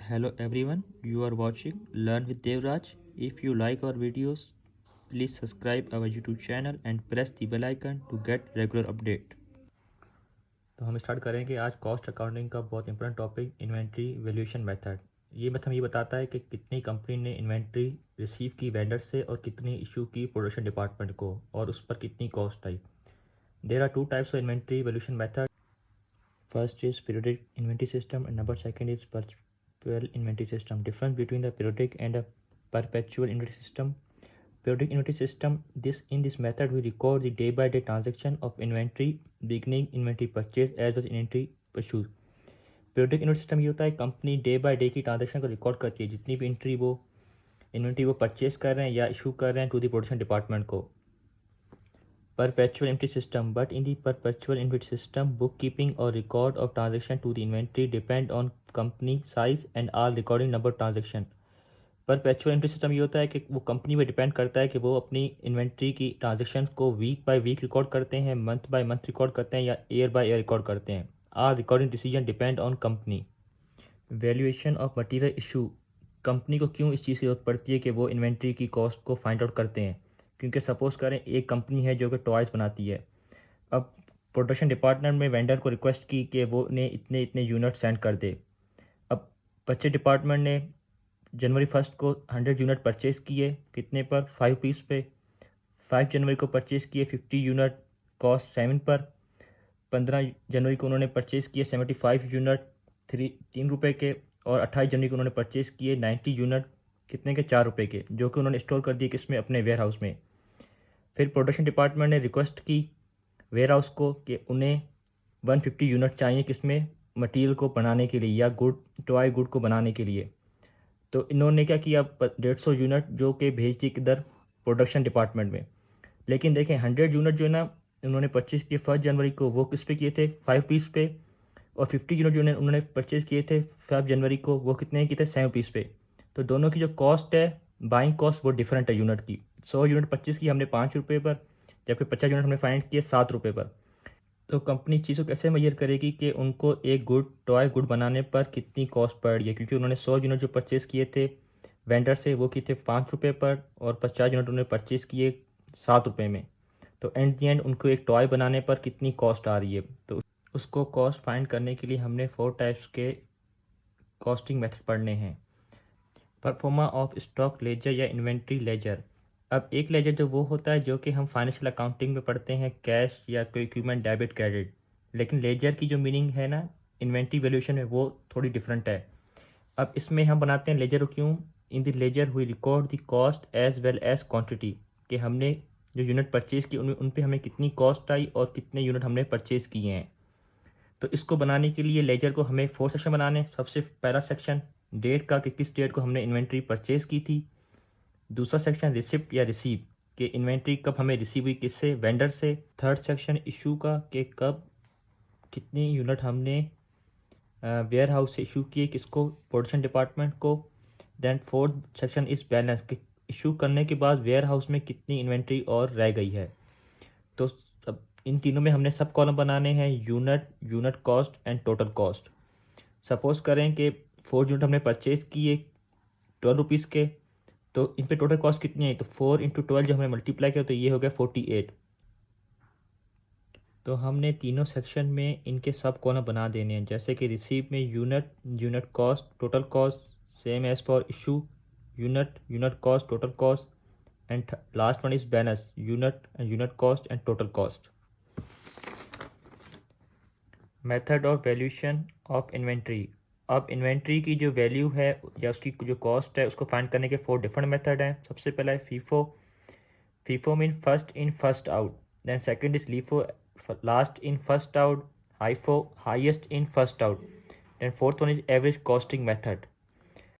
Hello everyone, you are watching Learn with Devraj. If you like our videos, please subscribe our YouTube channel and press the bell icon to get regular update. तो हम start करेंगे आज cost accounting का बहुत important topic inventory valuation method. ये method हमें बताता है कि कितनी कंपनी ने इन्वेंट्री रिसीव की वेंडर से और कितनी इशू की प्रोडक्शन डिपार्टमेंट को और उस पर कितनी कॉस्ट आई। There are two types of inventory valuation method. First is periodic inventory system and number second is perpetual inventory system. Difference between the periodic and a perpetual inventory system. Periodic inventory system, in this method we record the day by day transaction of inventory beginning inventory purchase as well as inventory purchase. Periodic inventory system ये होता है company day by day की transaction को record करती है, जितनी भी inventory वो परचेज कर रहे हैं या इशू कर रहे हैं टू द प्रोडक्शन डिपार्टमेंट को। Perpetual inventory system, but in the perpetual inventory system, bookkeeping or record of transaction to the inventory depend on company size and all recording number of transaction. Perpetual inventory system ये होता है कि वो company पे depend करता है कि वो अपनी इन्वेंट्री की ट्रांजेक्शन को वीक बाय वीक रिकॉर्ड करते हैं, मंथ बाय मंथ रिकॉर्ड करते हैं या ईयर बाय ईयर रिकॉर्ड करते हैं। Our recording decision depend on company. Valuation of material issue, company को क्यों इस चीज़ की जरूरत पड़ती है कि वो इन्वेंट्री की कॉस्ट को फाइंड आउट करते हैं, क्योंकि सपोज करें एक कंपनी है जो कि टॉयज़ बनाती है। अब प्रोडक्शन डिपार्टमेंट में वेंडर को रिक्वेस्ट की कि वो ने इतने इतने यूनिट सेंड कर दे। अब परचेज डिपार्टमेंट ने जनवरी 1 को 100 यूनिट परचेज़ किए, कितने पर 5 पीस पे। 5 जनवरी को परचेज़ किए 50 यूनिट कॉस्ट 7 पर। 15 जनवरी को उन्होंने परचेज़ किए 75 यूनिट 3 रुपये के, और 28 जनवरी को उन्होंने परचेज़ किए 90 यूनिट कितने के 4 रुपये के, जो कि उन्होंने स्टोर कर दिए किसमें, अपने वेयर हाउस में। फिर प्रोडक्शन डिपार्टमेंट ने रिक्वेस्ट की वेयर हाउस को कि उन्हें 150 यूनिट चाहिए किसमें, मटेरियल को बनाने के लिए या टॉय गुड को बनाने के लिए। तो इन्होंने क्या किया, 150 यूनिट जो कि भेज दी किधर, प्रोडक्शन डिपार्टमेंट में। लेकिन देखें 100 यूनिट जो है ना उन्होंने परचेज़ किए 1 जनवरी को, वो किस पे किए थे, 5 पीस पे। और 50 यूनिट जो उन्होंने परचेज़ किए थे 5 जनवरी को, वो कितने किए थे, 7 पीस पे। तो दोनों की जो कॉस्ट है, बाइंग कॉस्ट, वो डिफरेंट है यूनिट की। 100 यूनिट परचेज़ की हमने 5 रुपये पर, जबकि 50 यूनिट हमने फाइंड किए 7 रुपये पर। तो कंपनी चीज़ को कैसे मेजर करेगी कि उनको एक टॉय गुड बनाने पर कितनी कॉस्ट पड़ रही है, क्योंकि उन्होंने 100 यूनिट जो परचेज़ किए थे वेंडर से वो किए थे 5 रुपये पर, और 50 यूनिट उन्होंने परचेज़ किए 7 रुपये में। तो एंड दी एंड उनको एक टॉय बनाने पर कितनी कॉस्ट आ रही है। तो उसको कॉस्ट फाइंड करने के लिए हमने 4 टाइप्स के कॉस्टिंग मेथड पढ़ने हैं। परफॉर्मा ऑफ स्टॉक लेजर या इन्वेंट्री लेजर। अब एक लेजर जो वो होता है जो कि हम फाइनेंशियल अकाउंटिंग में पढ़ते हैं, कैश या कोई इक्विपमेंट डेबिट क्रेडिट। लेकिन लेजर की जो मीनिंग है ना इन्वेंट्री वैल्यूएशन में, वो थोड़ी डिफरेंट है। अब इसमें हम बनाते हैं लेजर क्यों, इन द लेजर हुई record the cost as well as quantity, कि हमने जो यूनिट परचेज़ की उन पे हमें कितनी कॉस्ट आई और कितने यूनिट हमने परचेज़ किए हैं। तो इसको बनाने के लिए लेजर को हमें 4 सेक्शन बनाने। सबसे पहला सेक्शन डेट का, कि किस डेट को हमने इन्वेंट्री परचेज़ की थी। दूसरा सेक्शन रिसिप्ट या रिसीव, कि इन्वेंट्री कब हमें रिसीव हुई, किससे, वेंडर से। थर्ड सेक्शन इशू का, कि कब कितनी यूनिट हमने वेयर हाउस से इशू किए, किसको, प्रोडक्शन डिपार्टमेंट को। Then fourth section is balance, कि इशू करने के बाद वेयर हाउस में कितनी इन्वेंट्री और रह गई है। तो अब इन तीनों में हमने सब कॉलम बनाने हैं, unit cost and total cost. Suppose करें कि 4 यूनिट हमने परचेज़ किए 12 रुपीज़ के, तो इन पे टोटल कॉस्ट कितनी आई, तो 4 इंटू 12 जब हमने मल्टीप्लाई किया तो ये हो गया 48। तो हमने तीनों सेक्शन में इनके सब कॉलम बना देने हैं, जैसे कि रिसीव में unit cost total cost, same as for issue unit cost total cost, and last one is balance unit cost and total cost. Method of valuation of inventory. अब इन्वेंट्री की जो वैल्यू है या उसकी जो कॉस्ट है उसको फाइंड करने के 4 डिफरेंट मेथड हैं। सबसे पहला है FIFO means first in first out. Then second is LIFO, last in first out. HIFO, highest in first out. Then fourth one is average costing method.